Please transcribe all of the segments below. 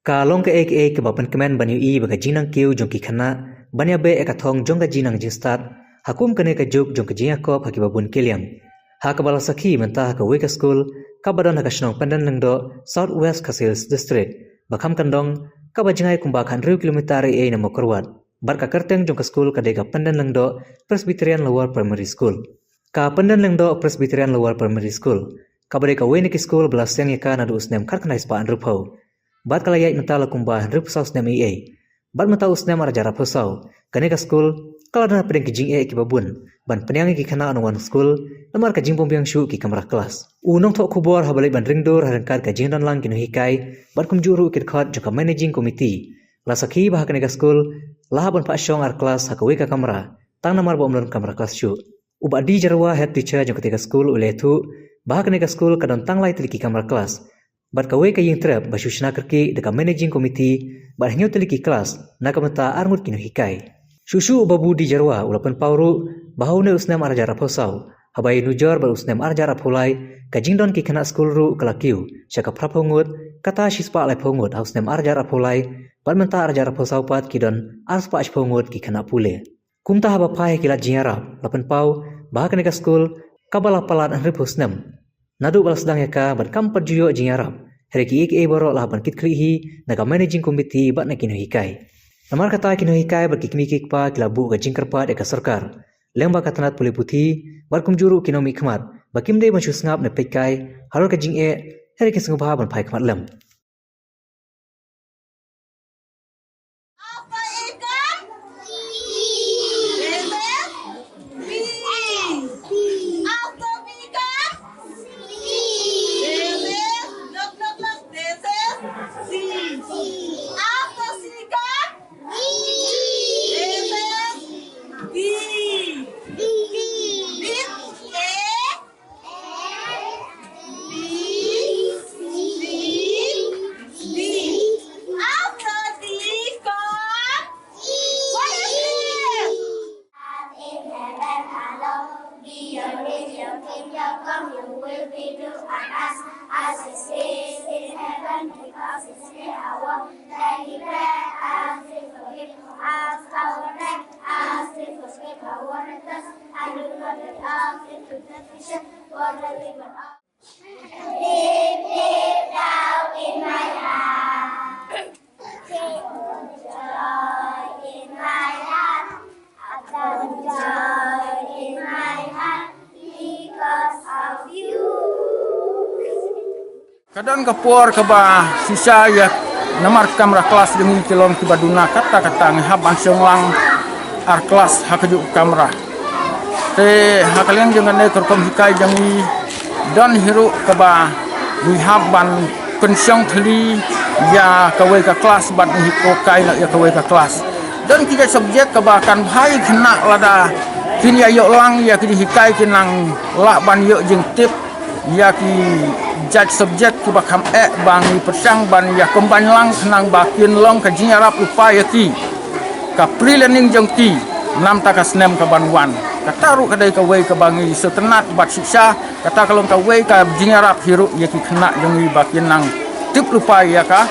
Kalong ke bapan kemen banyu i baga jinang kiu jong ki khana banya be ekathong jong ka jinang jinstat hakum kene ka juk jong ka jinya kop haki babun kiliam ha ka bala sakhi menta ka weka school ka badan ka shnong pandan langdo South West Khasils district bakam kandong ka bajingai kumba khan 2 kilometer e na mokorwat bar ka kerteng jong ka school ka dega pandan langdo Presbyterian Lower Primary School ka pandan langdo Presbyterian Lower Primary School ka bare ka wene ki school belaseng ya ka na du usnem karknais pa anrupau Bat kala yai mentala kumbah rup saus nem ie. Bat menta usnem arjara posau. Kane ka school kala dana pedeng kijing ki babun. Ban penyang ki kana anuan school lamar ka jing bombyang shu ki kamera kelas. Unong thok kubor habalik ban ringdor harangkar ka jing dan lang kinu hikai. Bat kum juru kit khat joka managing committee. La sakhi bah kane ka school lah ban pa syong ar kelas hakawe ka kamera. Tang namar bom lon kamera kelas shu. Uba di jarwa head teacher joka ka school uletu bah kane ka school kadon tang lai teliki kamera kelas. Bat kawe ka ying trap basushna kerki deka managing committee bat hnyau teliki kelas nakamata arngut kinu hikai shushu babu di jarwa ulapan pauru bahaune usnem arjara posau habai nujor bar usnem arjara pholai ka jingdon ki khana school ru kalakiu shaka phraphongut kata shispa lai phongut usnem arjara pholai bat menta arjara posau pat kidon arspa phongut ki khana pule kumta haba phai kila jiara lapan pau bahakane ka school kabala palat anre posnem Nadu balas sedang yaka ban kampat juyo jingarap. Hereki ek borok lahaban kit krihi naga managing committee bat nak kinu hikai. Lamar kata kinu hikai berkikmi kikpa kilabu ga jingkerpat eka sarkar. Lembah katanat puli putih barkum juru kinu mikmat. Bakim dei bansu sngap ne pekai harul ka jing hereki sengubah ban pai kmat lem. Kadang kapur keba sisa ya namar kamera kelas dengan kilom kibaduna kata-kata ngehab ansong lang ar kelas hakajuk kamera. Te hakalian jangan ne kerkom hikai jangi dan hiru keba ngehab ban pensiong thli ya kawe ka kelas ban hiko kai la ya kawe ka kelas. Dan kita subjek keba kan bhai kena lada kini ayo lang ya kini hikai kinang la ban yo jeng tip ya ki judge subjek ki bakam bang persang ban ya komban lang senang bakin long ka jinyarap upaya ki ka pre-learning jong ki nam takas nem ka banwan kataru kadai ka wei ka bangi setenat bat siksa kata kalong ka wei ka jinyarap hiru ya ki kena jong bakin lang tip upaya ka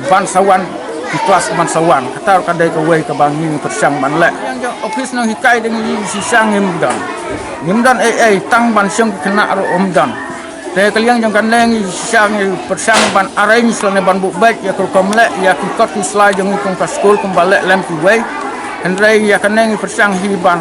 bansawan di kelas bansawan kataru kadai ka wei ka bangi persang ban le yang office nang hikai dengan sisang ngimdan tang ban syong kena ro omdan Te kalian jangan leng sang persang ban arrange selane ban buk ya kurkom le ya kikot ki slide jong ikong ka school kembali lem ki way andre ya kaneng persang hiban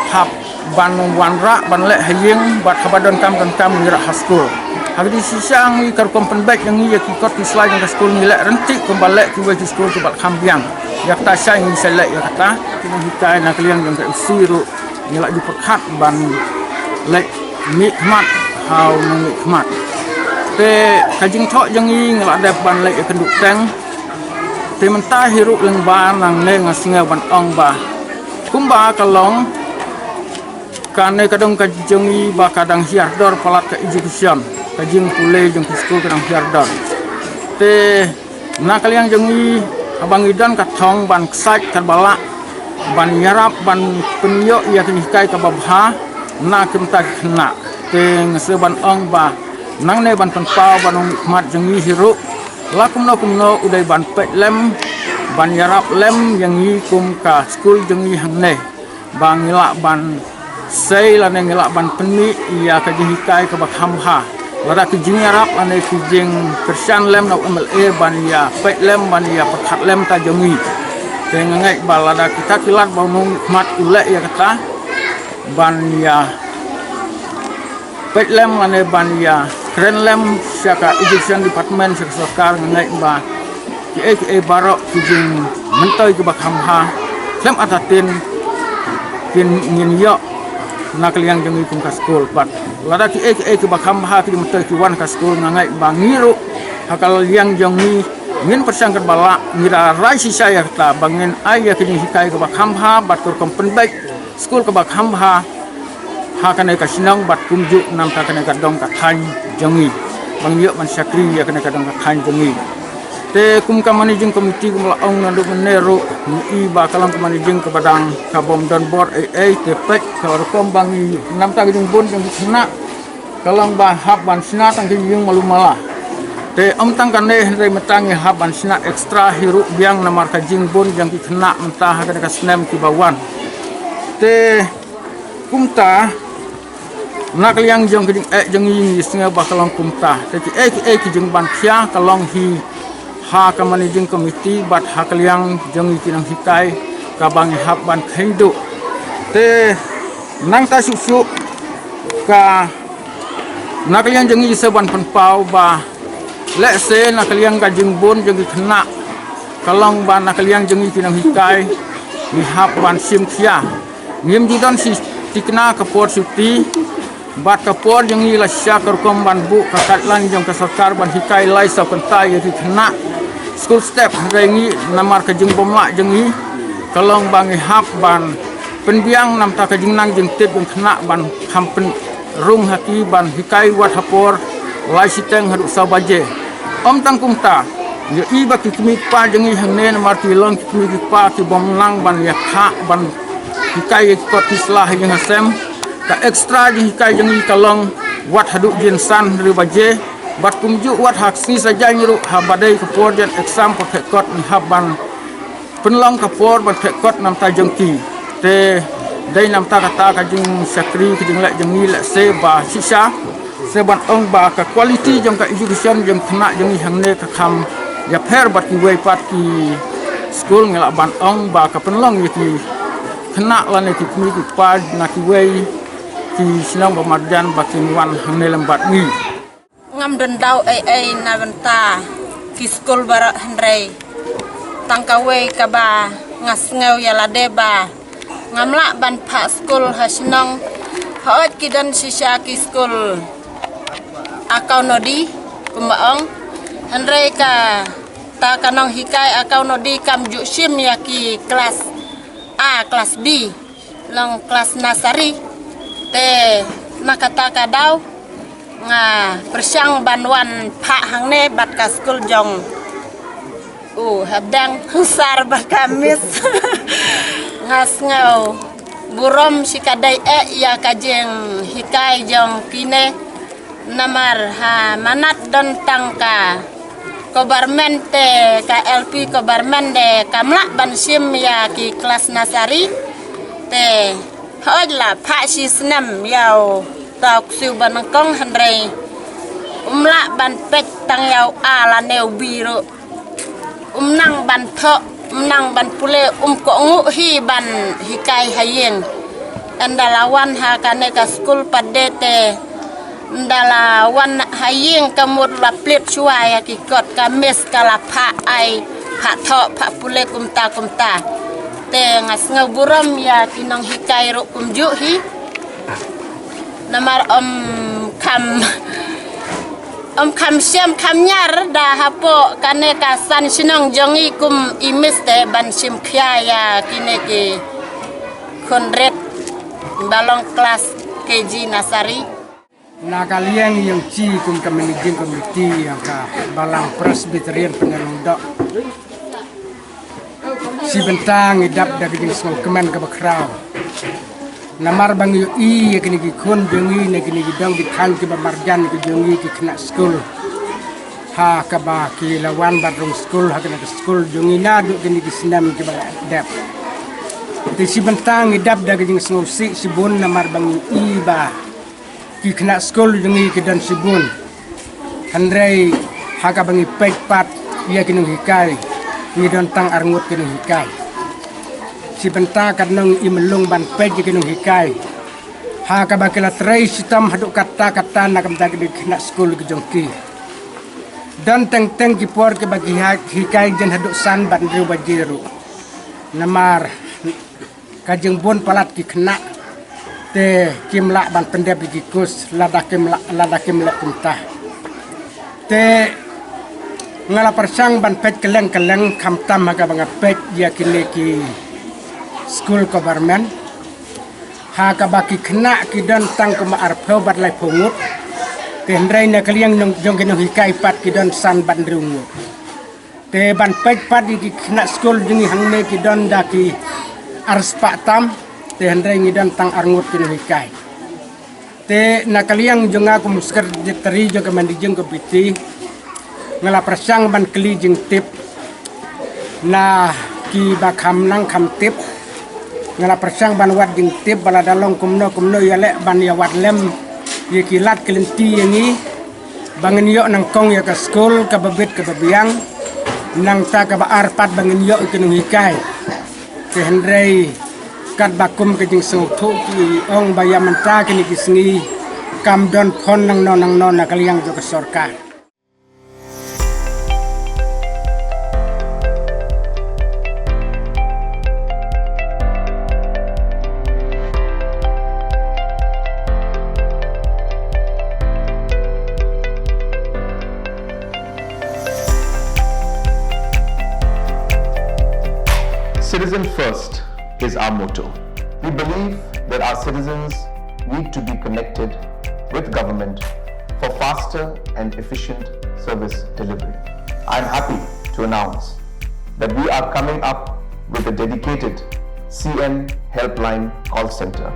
hab ban wanra ban le haying bat habadon kam ngira ha school hagdi sisang i kurkom penbek yang ya kikot ki slide jong ka school ni le rentik kembali ki way ki school ki bat kambiang ya ta sai ni selek ya kata kini hikai na kalian jong ka usiru nilak diperkat ban le nikmat hau nikmat te kajing thok jangi ngelak dep ban lek kenduk teng te mentah hirup leng ban nang ne ngasnga ban ong ba kumba kalong kane kadang kajengi ba kadang hiardor palat ka education kajing pule jeng school kadang hiardor te na kalian jangi abang idan kathong ban ksat karbala ban yarap ban penyo ya kinikai ka babha na kimta kena teng seban ong ba nang ne ban penpau ban nikmat jengi hiru kumno uday ban pet lem ban yarap lem yang i kum ka school jeng i hang ne bang ngilak ban sei la ne ngilak ban peni ia ka jihikai ka bak hamha lada ki jing yarap ane ki jing persian lem na MLA ban ia pet lem ban ia pekat lem ta jeng i te ngai balada kita kilat bau mat ulek ya kata ban ia pet lem ane ban ia keren lem siaka education department siaka sarkar ngai ba ki barok ki jing mentoi ke bak hamha lem atatin kin ngin yo nak liang jeng ikum ka school bat lada ki ke bak hamha ki mentoi ki wan ka school ngai ba ngiru hakal liang jeng ni ngin persangkat bala ngira rai si saya kata bangin ai ya ki hikai ke bak hamha bat kur kompen baik school ke bak hamha hakane ka sinang bat kumju nam ta kane ka dong ka khan jangi bang yo man sakri ya kane ka dong ka khan jangi te kum ka managing committee kum la ong nandu menero ni ba kalang ka managing ka badang ka bom don board te pek ka kom bang nam ta jung bon jung sna kalang ba hab ban sna tang jung malumala te om tang kane re matang hab ban sna extra hiru biang namar ka jing bon jang ki kena mentah kane ka snem ki bawan te kumta nak liang jong keding jong yi singa bakalong kumta tapi ki jong ban khia kalong hi ha ka managing committee bat ha kaliang jong yi kinang hikai ka bang hab ban khindu te nang ta su ka nak liang jong yi se ban pan pau ba le se nak liang ka jing bon jong yi khna kalong ban nak liang jong yi kinang hikai ni hab ban sim khia ngim ji don si tikna kapor suti bat kapor yang ila syakar kom ban bu kakatlan jong ka sarkar ban hikai lai sa pentai ya kena school step rengi namar ka jeng bomla jengi kalong bangi hap ban penbiang nam ta ka jeng nang jeng tip jeng kena ban hampen rung haki ban hikai wat hapor lai siteng hadu sabaje om tangkum ta ya iba ki kimi pa jengi hangne namar ki long ki kimi pa ki bomlang ban ya kha ban hikai kot islah yang asem ka extra di hikai yang kalong wat haduk jinsan ribaje bat kumju wat haksi saja nyiru habadai kapor dan exam kot ni haban penlong kapor bat kot nam ta jengki te dai nam ta kata ka jing sakri ki jing lek jeng ni lek se ba sisa se ban ong ba ka quality jong ka education jong kena jeng hangne ka kham ya pher bat ki wei pat ki school ngelak ban ong ba ka penlong ki kena lan ki mi ki pa na ki wei ki sinang bamarjan bakin wan hangne lembat ni ngam dendau na benta ki school bara hendrei tangkawe ka ba ngas ngeu ya lade ba ngamla ban pha school hasinong hot ki dan sisa ki school akau nodi kumbaong hendrei ka ta kanong hikai akau nodi kam ju sim ya ki kelas A kelas B long kelas nasari te nakata kadau nga persyang banwan pak hangne bat ka school jong habdang husar bat kamis ngas ngau burom sikadai ya kajeng hikai jong kine namar ha manat don tangka kobarmente ka LP kobarmente kamla ban sim ya ki kelas nasari te hojla pak si senam yau tau siu banangkong hendrei umla ban pet tang yau ala neu biru umnang ban tho umnang ban pule ko ngu hi ban hikai hayeng andalawan ha kane ka school padete andalawan hayeng kamur la plit chuai ki kot ka mes kala pha ai pha tho pha pule kumta te ngas ngaburam ya kinong hikai ro kumju hi namar kam siam kam nyar da hapo kane ka san sinong jongi kum imis te ban sim khia ya kine ki konret balong kelas KG nasari na kalian yang ci kum managing committee yang ka balang presbyterian pengerundok si bentang idap dari sekolah kemen ke bakrau namar bang yu ya kini ki kon jongi ne kini ki dong di kan ki bamarjan ki jongi ki kena school ha kaba ki lawan barung school ha kena school jungina duk kini kisinam ki bala dap ti si bentang idap da ging sngursi sibun namar bangi iba ki kena school jungi ki dan sibun handrei ha ka bangi pekpat ia kini hikai ni don tang arngut kini hikai si bentang kadnong imelung ban pej kini hikai ha ka bakila trei sitam haduk kata nakam da kena school ki jongki dan teng ki por ke bagi hikai jen haduk san ban riu bajiru namar kajeng bon palat ki kena te kimla ban pendep ki kus lada kimla kuntah te ngala persang ban pet keleng kam tam haga banga pet dia kini ki school government ha ka baki kena ki dan tang ko ma arpeu bat lai pungut Tendrai na kaliang jong kenong hikai pat kidon san ban rungu. Te ban pek pat di kena school jengi hangne kidon daki ars pak tam. Te hendrai ngidon tang arngut kenong hikai. Te na kaliang jong aku musker jeteri jong kemandi jeng kepiti. Ngala persang ban keli jeng tip. Na ki bakam nang kam tip. Ngala persang ban wat jeng tip bala dalong kumno yalek ban ya wat lem. Ye kilat kelenti yangi bangen yo nang kong ya ka school ka babit ka babiang nang ta ka baar pat bangen yo kinung hikai te hendrei kat bakum ke jing sung thu ki ong bayam ta kini kisngi kam don phon nang non na kaliang jo ka sarkar. Citizen first is our motto. We believe that our citizens need to be connected with government for faster and efficient service delivery. I am happy to announce that we are coming up with a dedicated CM helpline call center.